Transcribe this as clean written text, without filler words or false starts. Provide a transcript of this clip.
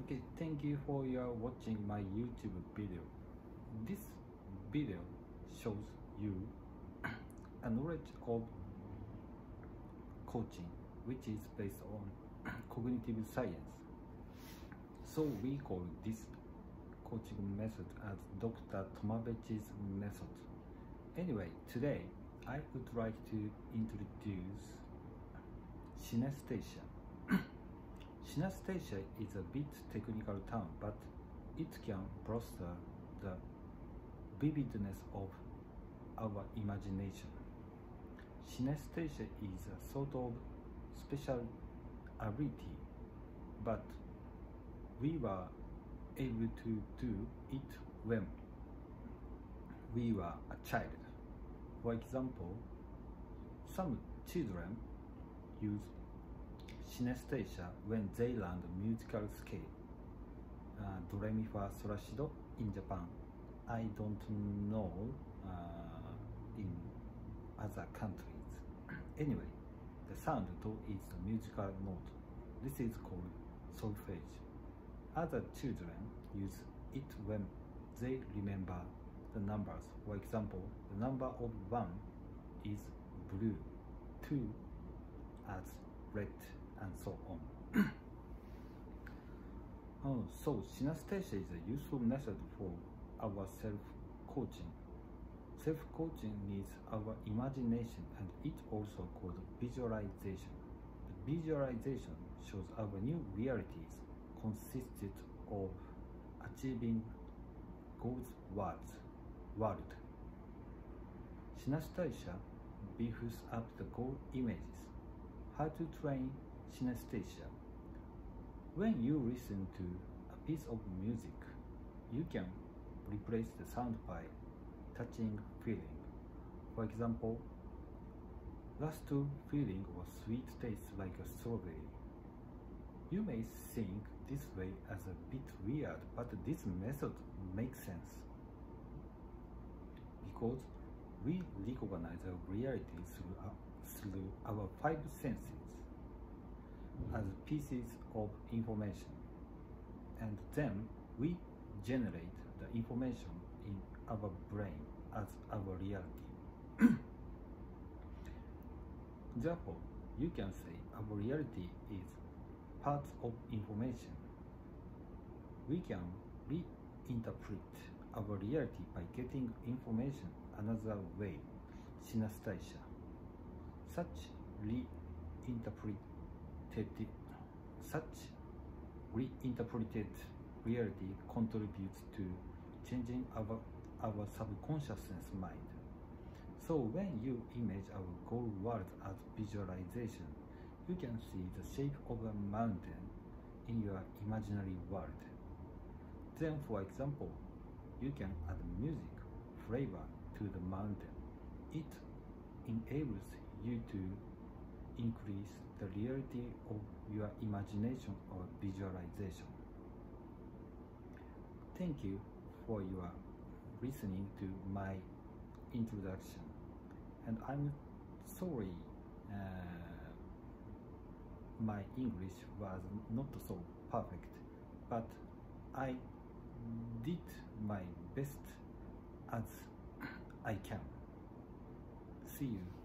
Okay, thank you for your watching my YouTube video. This video shows you a knowledge of coaching which is based on cognitive science. So we call this coaching method as Dr. Tomabechi's method. Anyway, today I would like to introduce synesthesia. Synesthesia is a bit technical term, but it can bolster the vividness of our imagination. Synesthesia is a sort of special ability, but we were able to do it when we were a child. For example, some children use synesthesia when they learn the musical scale, do re mi fa sol la si do in Japan. I don't know in other countries. Anyway, the sound do is the musical note. This is called solfege. Other children use it when they remember the numbers. For example, the number of 1 is blue, 2 as red, and so on. So synesthesia is a useful method for our self-coaching. Self-coaching needs our imagination, and it also called visualization. The visualization shows our new realities consisted of achieving God's world. Synesthesia beefs up the goal images. How to train synesthesia? When you listen to a piece of music, you can replace the sound by touching feeling. For example, last feeling was sweet taste like a strawberry. You may think this way as a bit weird, but this method makes sense because we recognize our reality through our 5 senses as pieces of information, and then we generate the information in our brain as our reality. Therefore, you can say our reality is parts of information. We can reinterpret our reality by getting information another way, synesthesia. Such reinterpreted reality contributes to changing our subconscious mind. So when you image our goal world as visualization, you can see the shape of a mountain in your imaginary world. Then, for example, you can add music flavor to the mountain. It enables you to increase the reality of your imagination or visualization. Thank you for your listening to my introduction, and I'm sorry my English was not so perfect, but I did my best as I can. See you.